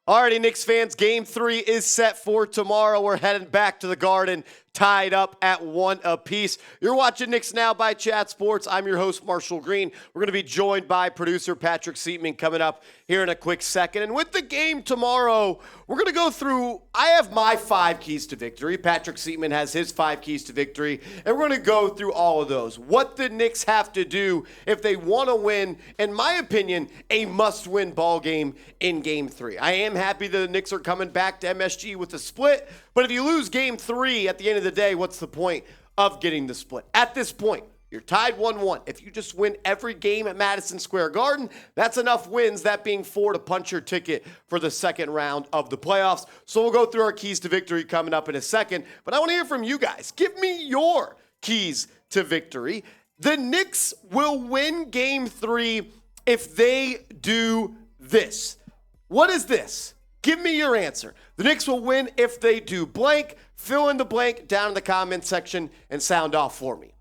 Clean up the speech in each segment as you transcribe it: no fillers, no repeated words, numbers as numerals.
Alrighty, Knicks fans, Game 3 is set for tomorrow. We're heading back to the Garden, tied up at 1 apiece. You're watching Knicks Now by Chat Sports. I'm your host, Marshall Green. We're going to be joined by producer Patrick Siepman coming up here in a quick second. And with the game tomorrow, we're going to go through, I have my 5 keys to victory. Patrick Siepman has his 5 keys to victory. And we're going to go through all of those. What the Knicks have to do if they want to win, in my opinion, a must-win ball game in Game 3. I am happy that the Knicks are coming back to MSG with a split. But if you lose Game 3 at the end of the day, what's the point of getting the split? At this point, you're tied 1-1. If you just win every game at Madison Square Garden, that's enough wins, that being 4 to punch your ticket for the second round of the playoffs. So we'll go through our keys to victory coming up in a second. But I want to hear from you guys. Give me your keys to victory. The Knicks will win Game 3 if they do this. What is this? Give me your answer. The Knicks will win if they do blank. Fill in the blank down in the comment section and sound off for me.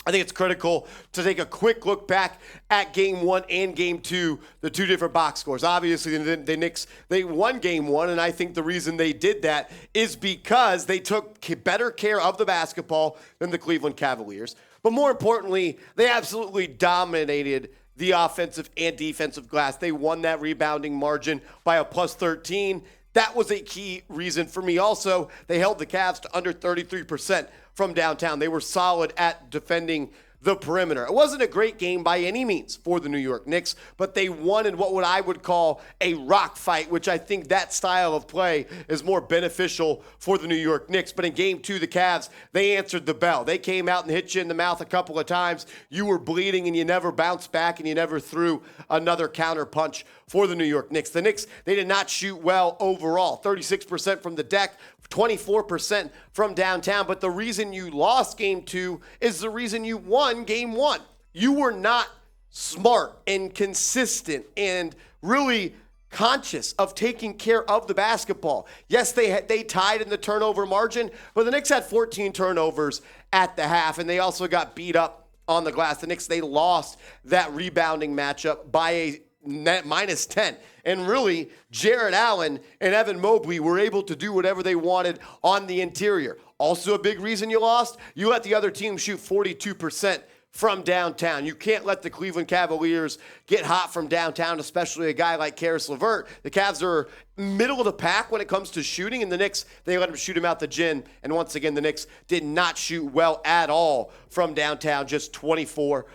I think it's critical to take a quick look back at Game 1 and Game 2, the two different box scores. Obviously, the Knicks, they won Game 1, and I think the reason they did that is because they took better care of the basketball than the Cleveland Cavaliers. But more importantly, they absolutely dominated the offensive and defensive glass. They won that rebounding margin by a plus 13. That was a key reason for me. Also, they held the Cavs to under 33% from downtown. They were solid at defending the perimeter. It wasn't a great game by any means for the New York Knicks, but they won in what I would call a rock fight, which I think that style of play is more beneficial for the New York Knicks. But in Game 2, the Cavs, they answered the bell. They came out and hit you in the mouth a couple of times. You were bleeding and you never bounced back and you never threw another counter punch for the New York Knicks. The Knicks, they did not shoot well overall. 36% from the deck, 24% from downtown. But the reason you lost Game 2 is the reason you won Game 1. You were not smart and consistent and really conscious of taking care of the basketball. Yes, they tied in the turnover margin, but the Knicks had 14 turnovers at the half, and they also got beat up on the glass. The Knicks, they lost that rebounding matchup by a net minus 10. And really, Jarrett Allen and Evan Mobley were able to do whatever they wanted on the interior. Also a big reason you lost, you let the other team shoot 42% from downtown. You can't let the Cleveland Cavaliers get hot from downtown, especially a guy like LeVert. The Cavs are middle of the pack when it comes to shooting, and the Knicks, they let them shoot him out the gym. And once again, the Knicks did not shoot well at all from downtown, just 24%.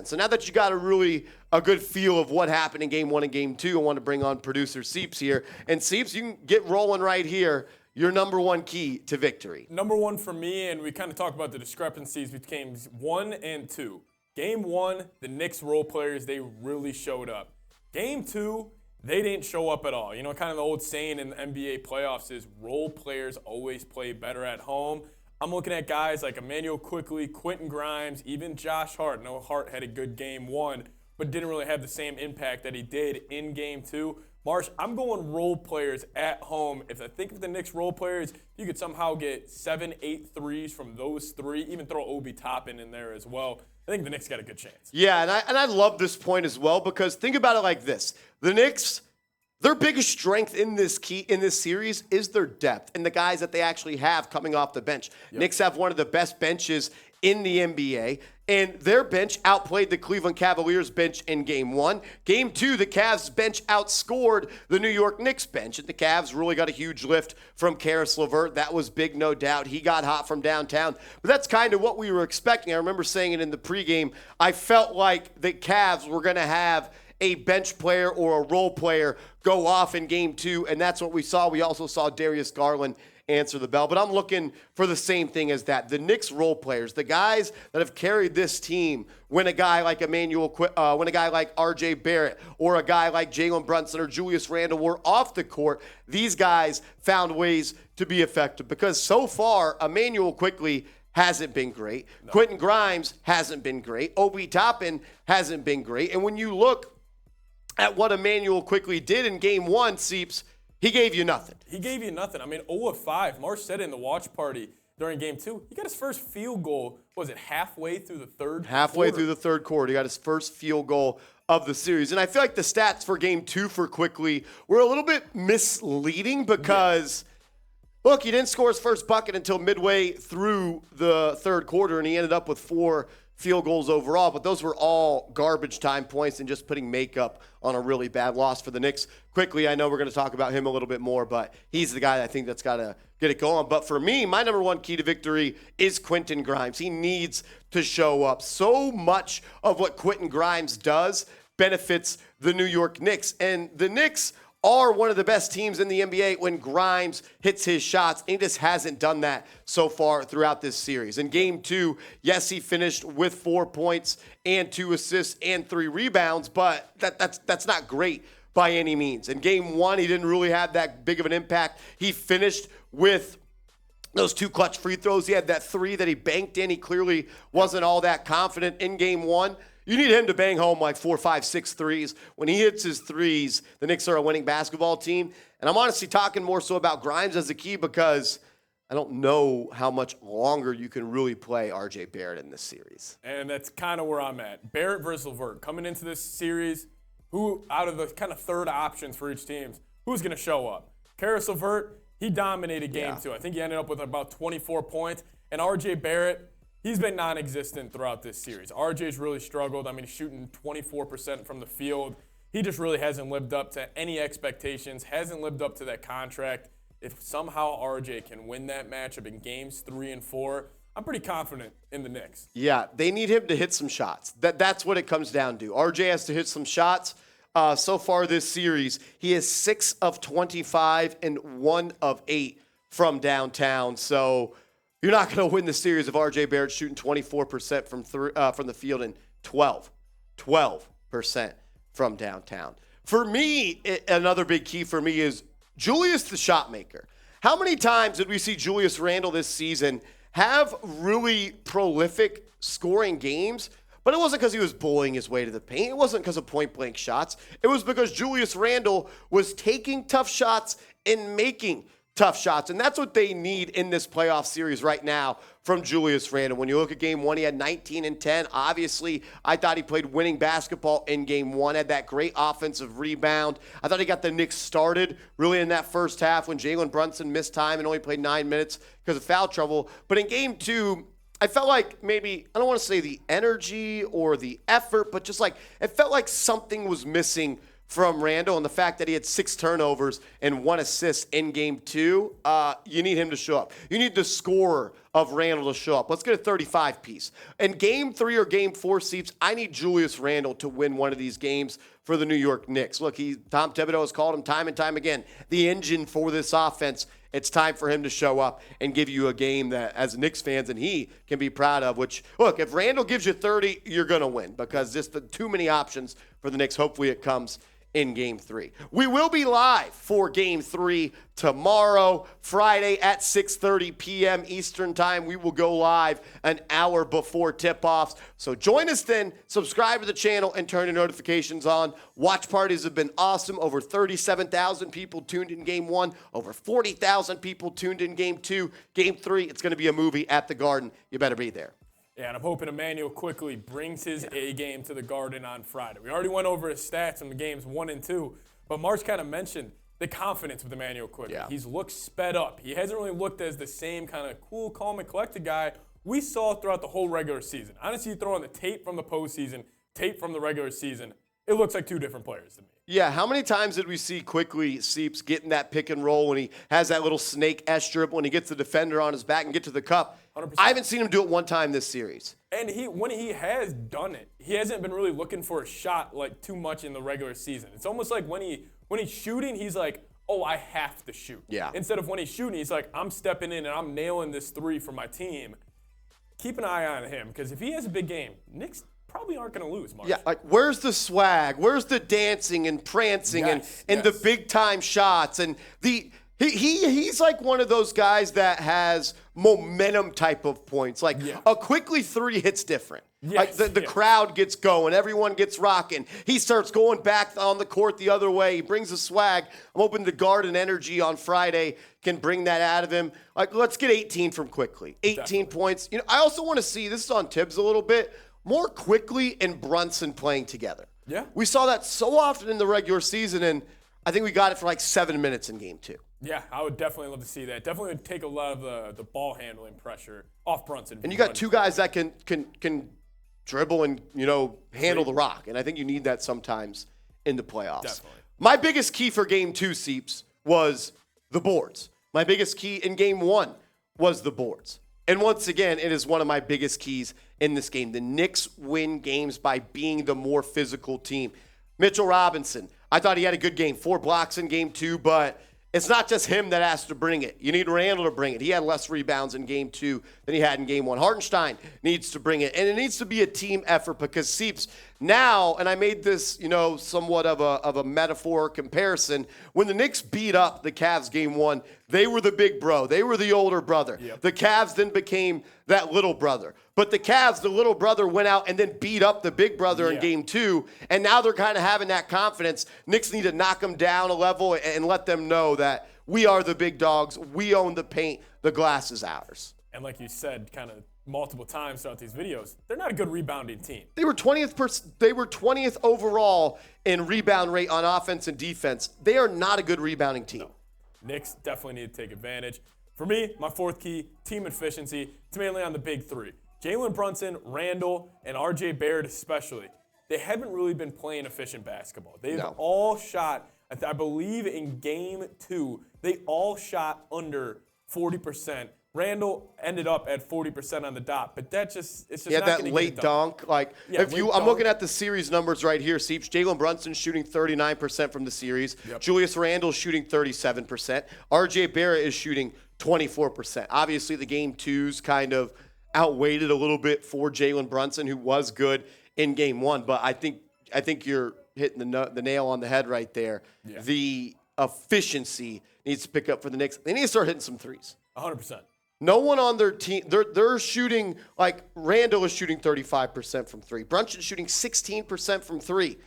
So now that you got a good feel of what happened in Game 1 and Game 2, I want to bring on producer SIEPS here. And SIEPS, you can get rolling right here. Your number one key to victory. Number one for me, and we kind of talked about the discrepancies between Games 1 and 2. Game 1, the Knicks role players, they really showed up. Game 2, they didn't show up at all. You know, kind of the old saying in the NBA playoffs is role players always play better at home. I'm looking at guys like Immanuel Quickley, Quentin Grimes, even Josh Hart. No, Hart had a good Game 1, but didn't really have the same impact that he did in Game 2. Marsh, I'm going role players at home. If I think of the Knicks role players, you could somehow get 7, 8 threes from those 3, even throw Obi Toppin in there as well. I think the Knicks got a good chance. Yeah, and I love this point as well because think about it like this. The Knicks, their biggest strength in this series is their depth and the guys that they actually have coming off the bench. Yep. Knicks have one of the best benches in the NBA, and their bench outplayed the Cleveland Cavaliers bench in Game 1. Game 2, the Cavs bench outscored the New York Knicks bench, and the Cavs really got a huge lift from LeVert. That was big, no doubt. He got hot from downtown, but that's kind of what we were expecting. I remember saying it in the pregame. I felt like the Cavs were going to have a bench player or a role player go off in Game 2, and that's what we saw. We also saw Darius Garland answer the bell, but I'm looking for the same thing as that. The Knicks role players, the guys that have carried this team, when a guy like when a guy like RJ Barrett or a guy like Jalen Brunson or Julius Randle were off the court, these guys found ways to be effective because so far, Immanuel Quickley hasn't been great. No. Quentin Grimes hasn't been great. Obi Toppin hasn't been great. And when you look at what Immanuel Quickley did in Game 1, Seeps, he gave you nothing. He gave you nothing. I mean, 0 of 5. Marsh said it in the watch party. during game 2. He got his first field goal, was it halfway through the third Halfway quarter? through the third quarter, he got his first field goal of the series. And I feel like the stats for game 2 for Quickley were a little bit misleading because, look, he didn't score his first bucket until midway through the third quarter, and he ended up with 4 field goals overall, but those were all garbage time points and just putting makeup on a really bad loss for the Knicks. Quickly, I know we're going to talk about him a little bit more, but he's the guy that I think that's got to get it going. But for me, my number one key to victory is Quentin Grimes. He needs to show up. So much of what Quentin Grimes does benefits the New York Knicks, and the Knicks are one of the best teams in the NBA when Grimes hits his shots. And he just hasn't done that so far throughout this series. In game 2, yes, he finished with 4 points and 2 assists and 3 rebounds, but that's not great by any means. In game 1, he didn't really have that big of an impact. He finished with those 2 clutch free throws. He had that 3 that he banked in. He clearly wasn't all that confident in game 1. You need him to bang home like 4, 5, 6 threes. When he hits his threes, the Knicks are a winning basketball team. And I'm honestly talking more so about Grimes as the key because I don't know how much longer you can really play R.J. Barrett in this series. And that's kind of where I'm at. Barrett versus LeVert. Coming into this series, who out of the kind of third options for each team, who's going to show up? Karis LeVert, he dominated game 2. I think he ended up with about 24 points. And R.J. Barrett, he's been non-existent throughout this series. RJ's really struggled. I mean, he's shooting 24% from the field. He just really hasn't lived up to any expectations, hasn't lived up to that contract. If somehow RJ can win that matchup in games 3 and 4, I'm pretty confident in the Knicks. Yeah, they need him to hit some shots. That's what it comes down to. RJ has to hit some shots. So far this series, he is 6 of 25 and 1 of 8 from downtown. So you're not going to win the series if R.J. Barrett's shooting 24% from the field and 12% from downtown. For me, another big key for me is Julius the shot maker. How many times did we see Julius Randle this season have really prolific scoring games? But it wasn't because he was bullying his way to the paint. It wasn't because of point-blank shots. It was because Julius Randle was taking tough shots and making tough shots, and that's what they need in this playoff series right now from Julius Randle. When you look at game 1, he had 19 and 10. Obviously, I thought he played winning basketball in game 1, had that great offensive rebound. I thought he got the Knicks started really in that first half when Jalen Brunson missed time and only played 9 minutes because of foul trouble. But in game 2, I felt like maybe, I don't want to say the energy or the effort, but just like it felt like something was missing from Randle, and the fact that he had 6 turnovers and 1 assist in game 2, you need him to show up. You need the scorer of Randle to show up. Let's get a 35 piece. In game 3 or game 4, Sieps, I need Julius Randle to win one of these games for the New York Knicks. Look, Tom Thibodeau has called him time and time again the engine for this offense. It's time for him to show up and give you a game that, as Knicks fans, and he can be proud of, which, look, if Randle gives you 30, you're going to win because just too many options for the Knicks. Hopefully it comes in game 3. We will be live for game 3 tomorrow, Friday at 6:30 p.m. Eastern time. We will go live an hour before tip-offs. So join us then, subscribe to the channel, and turn your notifications on. Watch parties have been awesome. Over 37,000 people tuned in game 1. Over 40,000 people tuned in game 2. Game 3, it's going to be a movie at the Garden. You better be there. Yeah, and I'm hoping Immanuel Quickley brings his A game to the Garden on Friday. We already went over his stats in the games 1 and 2, but Marsh kind of mentioned the confidence with Immanuel Quickley. Yeah. He's looked sped up. He hasn't really looked as the same kind of cool, calm, and collected guy we saw throughout the whole regular season. Honestly, you throw on the tape from the postseason, tape from the regular season, it looks like 2 different players to me. Yeah, how many times did we see Quickley, Sieps, getting that pick and roll when he has that little snake S dribble when he gets the defender on his back and get to the cup? 100%. I haven't seen him do it one time this series. And when he has done it, he hasn't been really looking for a shot like too much in the regular season. It's almost like when he's shooting, he's like, oh, I have to shoot. Yeah. Instead of when he's shooting, he's like, I'm stepping in and I'm nailing this 3 for my team. Keep an eye on him because if he has a big game, Knicks probably aren't going to lose, Marsh. Yeah, like where's the swag? Where's the dancing and prancing and the big time shots? And he's like one of those guys that has momentum type of points. Like a Quickley 3 hits different. Like the crowd gets going, everyone gets rocking. He starts going back on the court the other way. He brings the swag. I'm hoping the Garden energy on Friday can bring that out of him. Like, let's get 18 from Quickley. 18 points. I also want to see, this is on Tibbs a little bit, more Quickley and Brunson playing together. Yeah. We saw that so often in the regular season, and I think we got it for like 7 minutes in game 2. Yeah, I would definitely love to see that. Definitely would take a lot of the ball handling pressure off Brunson. And you got two guys that can dribble and, handle the rock. And I think you need that sometimes in the playoffs. Definitely. My biggest key for game 2, Sieps, was the boards. My biggest key in game 1 was the boards. And once again, it is one of my biggest keys in this game. The Knicks win games by being the more physical team. Mitchell Robinson, I thought he had a good game. 4 blocks in game 2, but it's not just him that has to bring it. You need Randle to bring it. He had less rebounds in game 2 than he had in game 1. Hartenstein needs to bring it. And it needs to be a team effort because Sieps now, and I made this, somewhat of a metaphor comparison, when the Knicks beat up the Cavs game 1, they were the big bro. They were the older brother. Yep. The Cavs then became that little brother. But the Cavs, the little brother, went out and then beat up the big brother in game 2, and now they're kind of having that confidence. Knicks need to knock them down a level and let them know that we are the big dogs. We own the paint. The glass is ours. And like you said, kind of multiple times throughout these videos, they're not a good rebounding team. They were 20th overall in rebound rate on offense and defense. They are not a good rebounding team. No. Knicks definitely need to take advantage. For me, my 4th key, team efficiency. It's mainly on the big 3. Jalen Brunson, Randle, and RJ Barrett especially. They haven't really been playing efficient basketball. They've all shot, I believe in game 2, they all shot under 40%. Randle ended up at 40% on the dot, but it's just not going to get that late dunk. I'm looking at the series numbers right here, Sieps. Jalen Brunson shooting 39% from the series. Yep. Julius Randle shooting 37%. RJ Barrett is shooting 24%. Obviously, the game 2's kind of outweighed it a little bit for Jalen Brunson, who was good in game 1. But I think you're hitting the nail on the head right there. Yeah. The efficiency needs to pick up for the Knicks. They need to start hitting some threes. 100%. No one on their team, they're shooting, like Randle is shooting 35% from 3. Brunson shooting 16% from 3.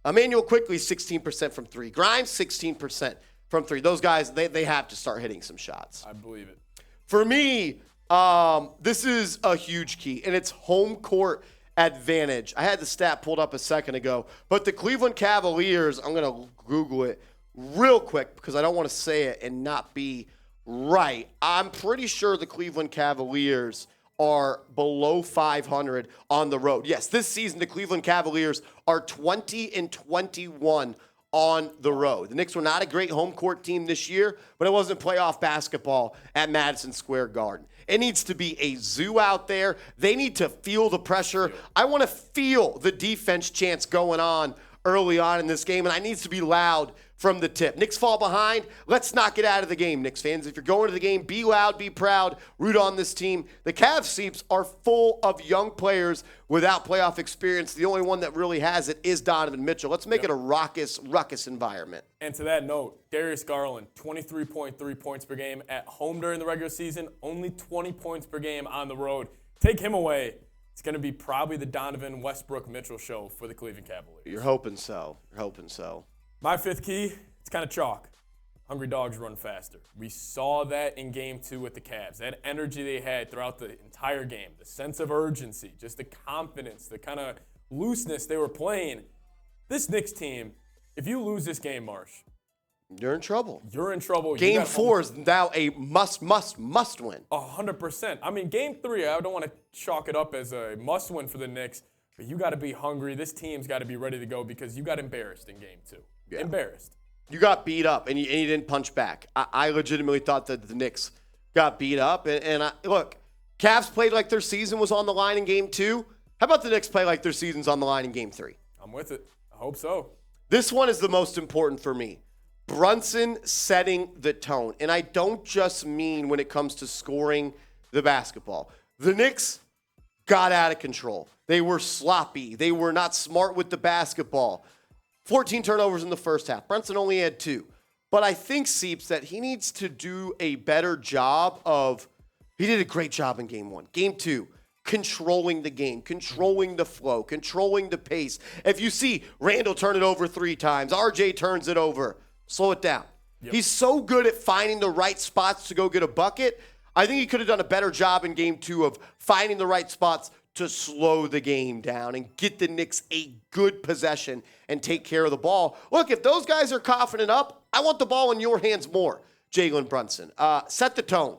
Immanuel Quickley 16% from 3. Grimes 16% from 3. Those guys, they have to start hitting some shots. I believe it. For me, this is a huge key, and it's home court advantage. I had the stat pulled up a second ago, but the Cleveland Cavaliers, I'm going to Google it real quick because I don't want to say it and not be right. I'm pretty sure the Cleveland Cavaliers are below 500 on the road. Yes, this season the Cleveland Cavaliers are 20-21 on the road. The Knicks were not a great home court team this year, but it wasn't playoff basketball at Madison Square Garden. It needs to be a zoo out there. They need to feel the pressure. I want to feel the defense chants going on early on in this game, and I need to be loud from the tip. Knicks fall behind. Let's knock it out of the game, Knicks fans. If you're going to the game, be loud, be proud, root on this team. The Cavs Sieps are full of young players without playoff experience. The only one that really has it is Donovan Mitchell. Let's make it a ruckus environment. And to that note, Darius Garland, 23.3 points per game at home during the regular season, only 20 points per game on the road. Take him away. It's going to be probably the Donovan Westbrook-Mitchell show for the Cleveland Cavaliers. You're hoping so. My 5th key, it's kind of chalk. Hungry dogs run faster. We saw that in game 2 with the Cavs. That energy they had throughout the entire game, the sense of urgency, just the confidence, the kind of looseness they were playing. This Knicks team, if you lose this game, Marsh, you're in trouble. Game 4 is now a must win. 100%. I mean, game 3, I don't want to chalk it up as a must win for the Knicks, but you got to be hungry. This team's got to be ready to go because you got embarrassed in game 2. Yeah. Embarrassed. You got beat up, and you didn't punch back. I legitimately thought that the Knicks got beat up. Look, Cavs played like their season was on the line in game 2. How about the Knicks play like their season's on the line in game 3? I'm with it. I hope so. This one is the most important for me. Brunson setting the tone. And I don't just mean when it comes to scoring the basketball. The Knicks got out of control. They were sloppy. They were not smart with the basketball. 14 turnovers in the first half. Brunson only had 2. But I think, Sieps, that he needs to do a better job of He did a great job in game 1. Game 2, controlling the game, controlling the flow, controlling the pace. If you see Randle turn it over 3 times, RJ turns it over, slow it down. Yep. He's so good at finding the right spots to go get a bucket. I think he could have done a better job in game 2 of finding the right spots to slow the game down and get the Knicks a good possession and take care of the ball. Look, if those guys are confident up, I want the ball in your hands more, Jalen Brunson. Set the tone.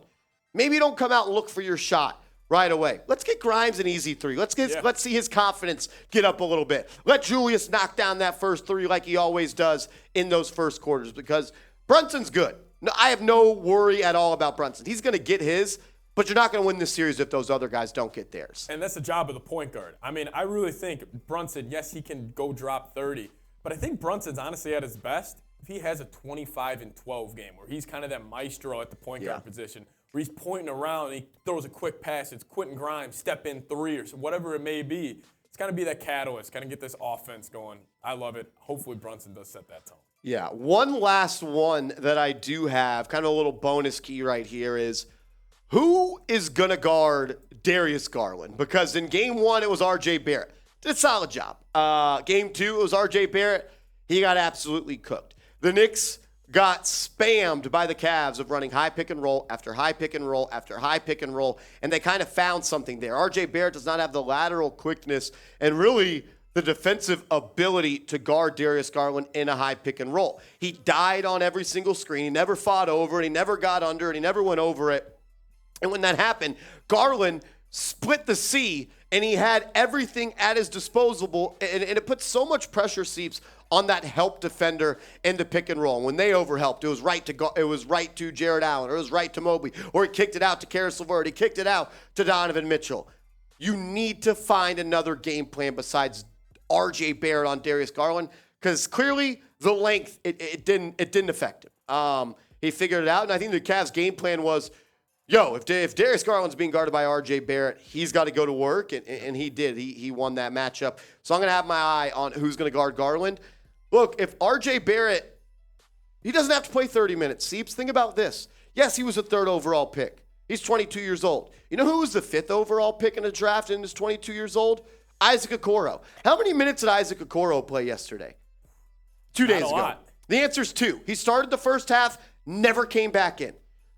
Maybe don't come out and look for your shot right away. Let's get Grimes an easy 3. Let's see his confidence get up a little bit. Let Julius knock down that first 3 like he always does in those first quarters, because Brunson's good. No, I have no worry at all about Brunson. He's going to get his, but you're not going to win this series if those other guys don't get theirs. And that's the job of the point guard. I mean, I really think Brunson, yes, he can go drop 30, but I think Brunson's honestly at his best if he has a 25-12 game where he's kind of that maestro at the point guard position, where he's pointing around and he throws a quick pass. It's Quentin Grimes, step in 3 or whatever it may be. It's going to be that catalyst, going to get this offense going. I love it. Hopefully Brunson does set that tone. Yeah, one last one that I do have, kind of a little bonus key right here, is who is going to guard Darius Garland? Because in game 1, it was RJ Barrett. Did a solid job. Game 2, it was RJ Barrett. He got absolutely cooked. The Knicks got spammed by the Cavs of running high pick and roll after high pick and roll after high pick and roll, and they kind of found something there. RJ Barrett does not have the lateral quickness and really the defensive ability to guard Darius Garland in a high pick and roll. He died on every single screen. He never fought over it. He never got under it. He never went over it. And when that happened, Garland split the C, and he had everything at his disposal, and it put so much pressure, Sieps, on that help defender in the pick and roll. When they overhelped, it was right to Jared Allen, or it was right to Mobley, or he kicked it out to Karis LeVert, he kicked it out to Donovan Mitchell. You need to find another game plan besides RJ Barrett on Darius Garland, because clearly the length, it didn't affect him. He figured it out, and I think the Cavs' game plan was, if Darius Garland's being guarded by RJ Barrett, he's got to go to work, and he did. He won that matchup. So I'm going to have my eye on who's going to guard Garland. Look, if RJ Barrett, he doesn't have to play 30 minutes. Sieps, think about this. Yes, he was a 3rd overall pick. He's 22 years old. You know who was the 5th overall pick in the draft and is 22 years old? Isaac Okoro. How many minutes did Isaac Okoro play yesterday? 2 days ago. Lot. The answer's 2. He started the first half, never came back in.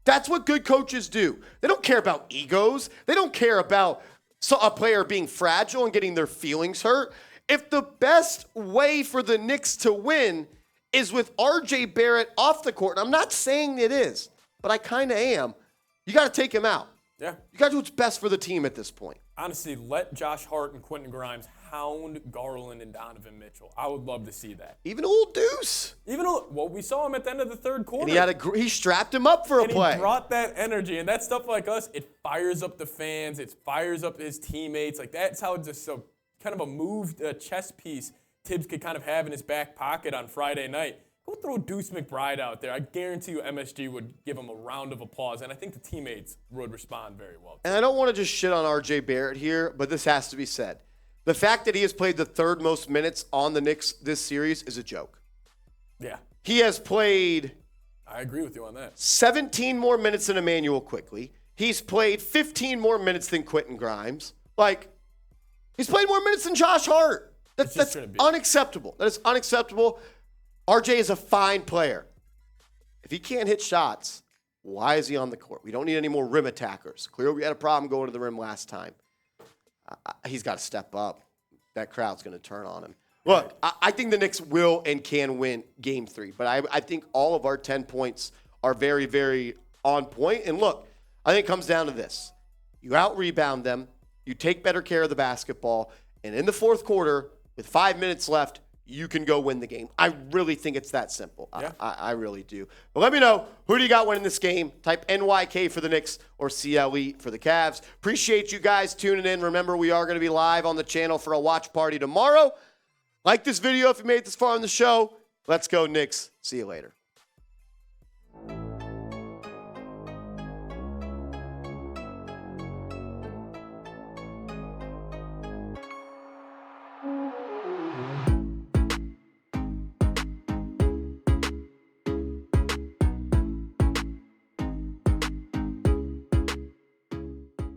That's what good coaches do. They don't care about egos. They don't care about a player being fragile and getting their feelings hurt. If the best way for the Knicks to win is with RJ Barrett off the court, and I'm not saying it is, but I kind of am, you got to take him out. Yeah. You got to do what's best for the team at this point. Honestly, let Josh Hart and Quentin Grimes hound Garland and Donovan Mitchell. I would love to see that. Even old Deuce. We saw him at the end of the 3rd quarter. And he strapped him up for a play. He brought that energy, and that stuff like us, it fires up the fans. It fires up his teammates. Like, that's how just so kind of a moved chess piece Tibbs could kind of have in his back pocket on Friday night. Go throw Deuce McBride out there. I guarantee you MSG would give him a round of applause, and I think the teammates would respond very well. And I don't want to just shit on RJ Barrett here, but this has to be said. The fact that he has played the 3rd most minutes on the Knicks this series is a joke. Yeah. He has played... I agree with you on that. 17 more minutes than Immanuel Quickley. He's played 15 more minutes than Quentin Grimes. He's played more minutes than Josh Hart. That's unacceptable. That is unacceptable. RJ is a fine player. If he can't hit shots, why is he on the court? We don't need any more rim attackers. Clearly, we had a problem going to the rim last time. He's got to step up. That crowd's going to turn on him. Look, I think the Knicks will and can win Game 3, but I think all of our 10 points are very, very on point. And look, I think it comes down to this. You out-rebound them, you take better care of the basketball, and in the 4th quarter, with 5 minutes left, you can go win the game. I really think it's that simple. Yeah. I really do. But let me know, who do you got winning this game? Type NYK for the Knicks or CLE for the Cavs. Appreciate you guys tuning in. Remember, we are going to be live on the channel for a watch party tomorrow. Like this video if you made it this far in the show. Let's go, Knicks. See you later.